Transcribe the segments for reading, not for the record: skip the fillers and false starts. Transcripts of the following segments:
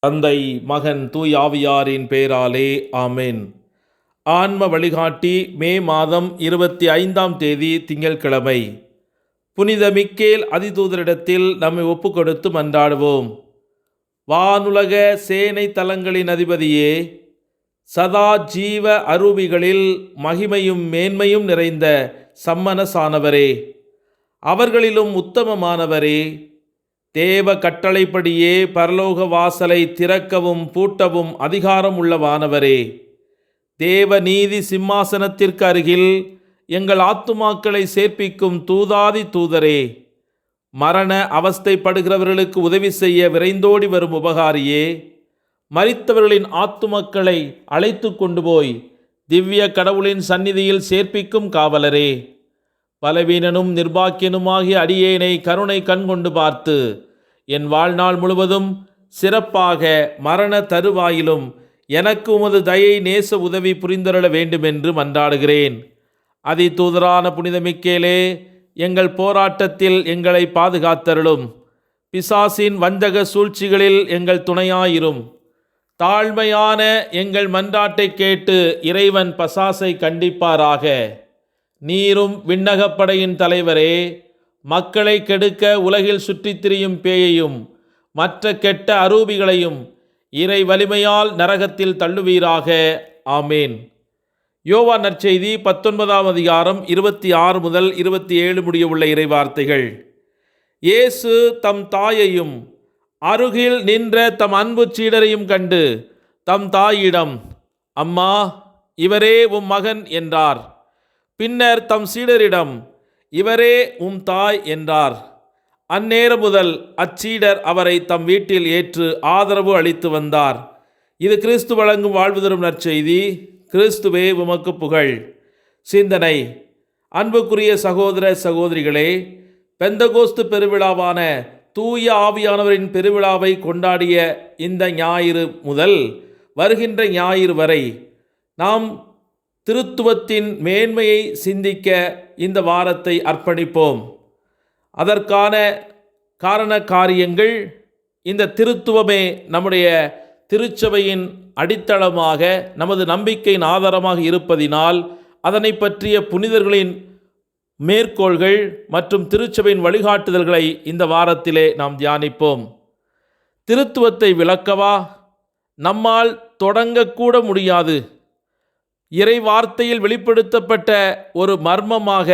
தந்தை, மகன், தூய் ஆவியாரின் பெயராலே ஆமென். ஆன்ம வழிகாட்டி மே மாதம் 25ஆம் தேதி திங்கட்கிழமை. புனித மிக்கேல் அதிதூதரிடத்தில் நம்மை ஒப்பு கொடுத்து மன்றாடுவோம். வானுலக சேனை தலங்களின் அதிபதியே, சதா ஜீவ அரூபிகளில் மகிமையும் மேன்மையும் நிறைந்த சம்மனசானவரே, அவர்களிலும் உத்தமமானவரே, தேவ கட்டளைப்படியே பரலோக வாசலை திறக்கவும் பூட்டவும் அதிகாரம் உள்ளவானவரே, தேவ நீதி சிம்மாசனத்திற்கு அருகில் எங்கள் ஆத்துமாக்களை சேர்ப்பிக்கும் தூதாதி தூதரே, மரண அவஸ்தைப்படுகிறவர்களுக்கு உதவி செய்ய விரைந்தோடி வரும் உபகாரியே, மரித்தவர்களின் ஆத்துமக்களை அழைத்து கொண்டு போய் திவ்ய கடவுளின் சந்நிதியில் சேர்ப்பிக்கும் காவலரே, பலவீனனும் நிர்பாக்கியனுமாகிய அடியேனை கருணை கண்கொண்டு பார்த்து என் வாழ்நாள் முழுவதும் சிறப்பாக மரண தருவாயிலும் எனக்கு உமது தயை நேச உதவி புரிந்தருள வேண்டுமென்று மன்றாடுகிறேன். அதிதூதரான புனித மிக்கேலே, எங்கள் போராட்டத்தில் எங்களை பாதுகாத்தருளும். பிசாசின் வஞ்சக சூழ்ச்சிகளில் எங்கள் துணையாயிரும். தாழ்மையான எங்கள் மன்றாட்டை கேட்டு இறைவன் பசாசை கண்டிப்பாராக. நீரும் விண்ணகப்படையின் தலைவரே, மக்களை கெடுக்க உலகில் சுற்றித் திரியும் பேயையும் மற்ற கெட்ட அரூபிகளையும் இறை வலிமையால் நரகத்தில் தள்ளுவீராக. ஆமேன். யோவான் நற்செய்தி 19ஆம் அதிகாரம் 26 முதல் 27 முடிய உள்ள இறைவார்த்தைகள். இயேசு தம் தாயையும் அருகில் நின்ற தம் அன்பு சீடரையும் கண்டு தம் தாயிடம், அம்மா, இவரே உம் மகன் என்றார். பின்னர் தம் சீடரிடம், இவரே உம் தாய் என்றார். அந்நேரம் முதல் அச்சீடர் அவரை தம் வீட்டில் ஏற்று ஆதரவு அளித்து வந்தார். இது கிறிஸ்து வழங்கும் வாழ்வு தரும் நற்செய்தி. கிறிஸ்துவே உமக்கு புகழ். சிந்தனை. அன்புக்குரிய சகோதர சகோதரிகளே, பெந்தகோஸ்து பெருவிழாவான தூய ஆவியானவரின் பெருவிழாவை கொண்டாடிய இந்த ஞாயிறு முதல் வருகின்ற ஞாயிறு வரை நாம் திருத்துவத்தின் மேன்மையை சிந்திக்க இந்த வாரத்தை அர்ப்பணிப்போம். அதற்கான காரண காரியங்கள், இந்த திருத்துவமே நம்முடைய திருச்சபையின் அடித்தளமாக, நமது நம்பிக்கையின் ஆதாரமாக இருப்பதினால் அதனை பற்றிய புனிதர்களின் மேற்கோள்கள் மற்றும் திருச்சபையின் வழிகாட்டுதல்களை இந்த வாரத்திலே நாம் தியானிப்போம். திருத்துவத்தை விளக்கவா? நம்மால் தொடங்கக்கூட முடியாது. இறை வார்த்தையில் வெளிப்படுத்தப்பட்ட ஒரு மர்மமாக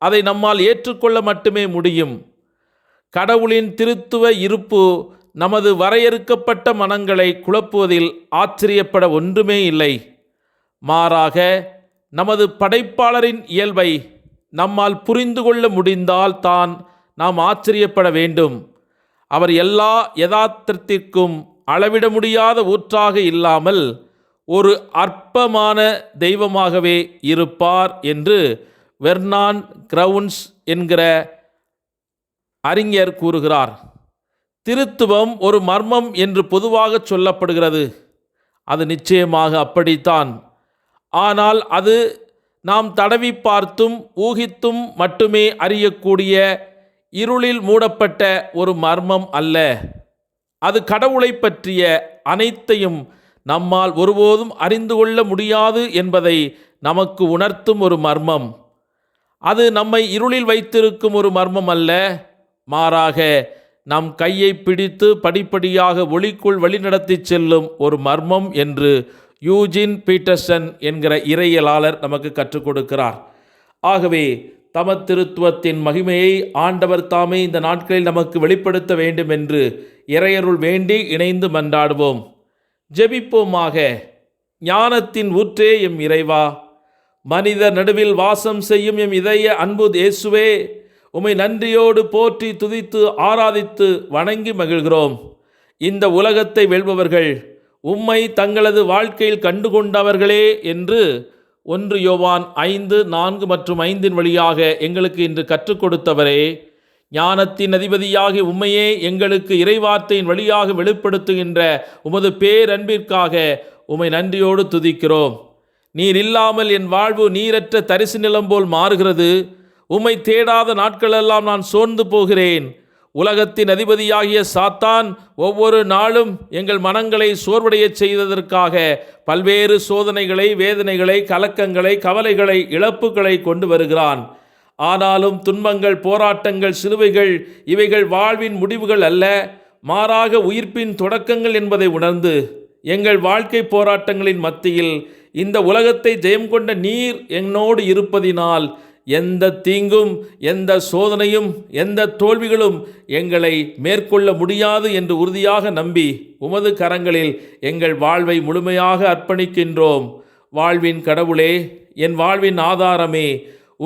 அதை நம்மால் ஏற்றுக்கொள்ள மட்டுமே முடியும். கடவுளின் திருத்துவ இருப்பு நமது வரையறுக்கப்பட்ட மனங்களை குழப்புவதில் ஆச்சரியப்பட ஒன்றுமே இல்லை. மாறாக நமது படைப்பாளரின் இயல்பை நம்மால் புரிந்து கொள்ள முடிந்தால் தான் நாம் ஆச்சரியப்பட வேண்டும். அவர் எல்லா யதார்த்தத்திற்கும் அளவிட முடியாத ஊற்றாக இல்லாமல் ஒரு அற்பமான தெய்வமாகவே இருப்பார் என்று வெர்னான் கிரவுன்ஸ் என்கிற அறிஞர் கூறுகிறார். திருத்துவம் ஒரு மர்மம் என்று பொதுவாக சொல்லப்படுகிறது. அது நிச்சயமாக அப்படித்தான். ஆனால் அது நாம் தடவி பார்த்தும் ஊகித்தும் மட்டுமே அறியக்கூடிய இருளில் மூடப்பட்ட ஒரு மர்மம் அல்ல. அது கடவுளை பற்றிய அனைத்தையும் நம்மால் ஒருபோதும் அறிந்து கொள்ள முடியாது என்பதை நமக்கு உணர்த்தும் ஒரு மர்மம். அது நம்மை இருளில் வைத்திருக்கும் ஒரு மர்மம் அல்ல, மாறாக நம் கையை பிடித்து படிப்படியாக ஒளிக்குள் வழிநடத்தி செல்லும் ஒரு மர்மம் என்று யூஜின் பீட்டர்சன் என்கிற இறையியலாளர் நமக்கு கற்றுக் கொடுக்கிறார். ஆகவே தமத்திருத்துவத்தின் மகிமையை ஆண்டவர் தாமே இந்த நாட்களில் நமக்கு வெளிப்படுத்த வேண்டும் என்று இறையருள் வேண்டி இணைந்து மன்றாடுவோம். ஜெபிப்போமாக. ஞானத்தின் ஊற்றே எம் இறைவா, மனிதர் நடுவில் வாசம் செய்யும் எம் இதய அன்பு இயேசுவே, உம்மை நன்றியோடு போற்றி துதித்து ஆராதித்து வணங்கி மகிழ்கிறோம். இந்த உலகத்தை வெல்பவர்கள் உம்மை தங்களது வாழ்க்கையில் கண்டுகொண்டவர்களே என்று 1 யோவான் 5, 4 மற்றும் 5 வழியாக எங்களுக்கு இன்று கற்றுக் கொடுத்தவரே, ஞானத்தின் அதிபதியாகி உம்மையே எங்களுக்கு இறைவார்த்தையின் வழியாக வெளிப்படுத்துகின்ற உமது பேரன்பிற்காக உம்மை நன்றியோடு துதிக்கிறோம். நீர் இல்லாமல் என் வாழ்வு நீரற்ற தரிசு நிலம் போல் மாறுகிறது. உம்மை தேடாத நாட்களெல்லாம் நான் சோர்ந்து போகிறேன். உலகத்தின் அதிபதியாகிய சாத்தான் ஒவ்வொரு நாளும் எங்கள் மனங்களை சோர்வடையச் செய்ததற்காக பல்வேறு சோதனைகளை, வேதனைகளை, கலக்கங்களை, கவலைகளை, இழப்புகளை கொண்டு வருகிறான். ஆனாலும் துன்பங்கள், போராட்டங்கள், சிலுவைகள் இவைகள் வாழ்வின் முடிவுகள் அல்ல, மாறாக உயிர்ப்பின் தொடக்கங்கள் என்பதை உணர்ந்து எங்கள் வாழ்க்கை போராட்டங்களின் மத்தியில் இந்த உலகத்தை ஜெயம் கொண்ட நீர் என்னோடு இருப்பதினால் எந்த தீங்கும், எந்த சோதனையும், எந்த தோல்விகளும் எங்களை மேற்கொள்ள முடியாது என்று உறுதியாக நம்பி உமது கரங்களில் எங்கள் வாழ்வை முழுமையாக அர்ப்பணிக்கின்றோம். வாழ்வின் கடவுளே, என் வாழ்வின் ஆதாரமே,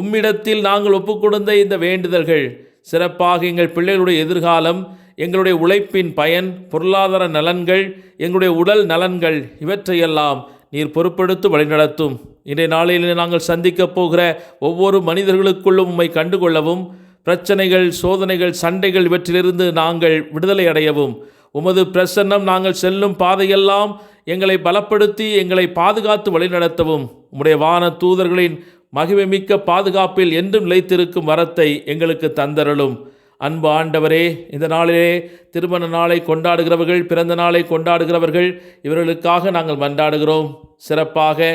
உம்மிடத்தில் நாங்கள் ஒப்புக்கொடுத்த இந்த வேண்டுதல்கள் சிறப்பாக எங்கள் பிள்ளைகளுடைய எதிர்காலம், எங்களுடைய உழைப்பின் பயன், பொருளாதார நலன்கள், எங்களுடைய உடல் நலன்கள் இவற்றையெல்லாம் நீர் பொறுப்பெடுத்து வழிநடத்தும். இன்றைய நாளில் நாங்கள் சந்திக்கப் போகிற ஒவ்வொரு மனிதர்களுக்குள்ளும் உம்மை கண்டுகொள்ளவும், பிரச்சனைகள், சோதனைகள், சண்டைகள் இவற்றிலிருந்து நாங்கள் விடுதலை அடையவும், உமது பிரசன்னம் நாங்கள் செல்லும் பாதையெல்லாம் எங்களை பலப்படுத்தி எங்களை பாதுகாத்து வழிநடத்தவும், உம்முடைய வான தூதர்களின் மகிமைமிக்க பாதுகாப்பில் என்றும் நிலைத்திருக்கும் வரத்தை எங்களுக்கு தந்தருளும். அன்பு ஆண்டவரே, இந்த நாளிலே திருமண நாளை கொண்டாடுகிறவர்கள், பிறந்த நாளை கொண்டாடுகிறவர்கள் இவர்களுக்காக நாங்கள் மன்றாடுகிறோம். சிறப்பாக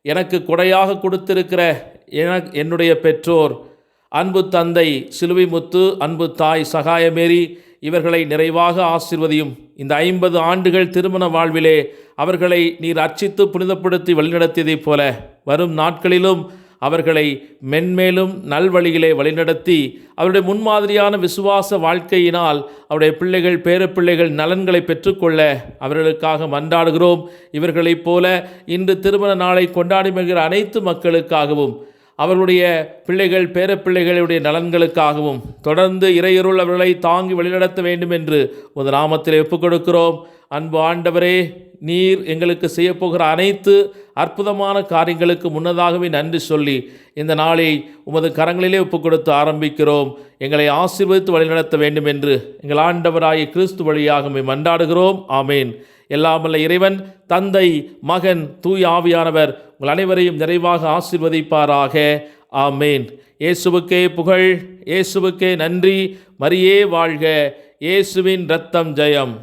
எனக்கு கொடையாக கொடுத்திருக்கிற என்னுடைய பெற்றோர், அன்பு தந்தை சிலுவை முத்து, அன்பு தாய் சகாயமேரி இவர்களை நிறைவாக ஆசீர்வதியும். இந்த 50 ஆண்டுகள் திருமண வாழ்விலே அவர்களை நீர் அர்ச்சித்து புனிதப்படுத்தி வழிநடத்தியதைப் போல வரும் நாட்களிலும் அவர்களை மென்மேலும் நல்வழியிலே வழிநடத்தி அவருடைய முன்மாதிரியான விசுவாச வாழ்க்கையினால் அவருடைய பிள்ளைகள், பேரப்பிள்ளைகள் நலன்களை பெற்றுக்கொள்ள அவர்களுக்காக மன்றாடுகிறோம். இவர்களைப் போல இன்று திருமண நாளை கொண்டாடி வருகிற அனைத்து மக்களுக்காகவும், அவர்களுடைய பிள்ளைகள், பேரப்பிள்ளைகளுடைய நலன்களுக்காகவும் தொடர்ந்து இறையருள் அவர்களை தாங்கி வழிநடத்த வேண்டும் என்று உமது நாமத்திலே ஒப்புக் கொடுக்கிறோம். அன்பு ஆண்டவரே, நீர் எங்களுக்கு செய்யப்போகிற அனைத்து அற்புதமான காரியங்களுக்கு முன்னதாகவே நன்றி சொல்லி இந்த நாளை உமது கரங்களிலே ஒப்புக் கொடுத்து ஆரம்பிக்கிறோம். எங்களை ஆசீர்வதித்து வழிநடத்த வேண்டும் என்று எங்கள் ஆண்டவராகிய கிறிஸ்து வழியாக மன்றாடுகிறோம். ஆமேன். எல்லாமல்ல இறைவன், தந்தை, மகன், தூய ஆவியானவர் உங்கள் அனைவரையும் நிறைவாக ஆசீர்வதிப்பாராக. ஆமேன். இயேசுவுக்கே புகழ், இயேசுவுக்கே நன்றி. மரியே வாழ்க. இயேசுவின் இரத்தம் ஜெயம்.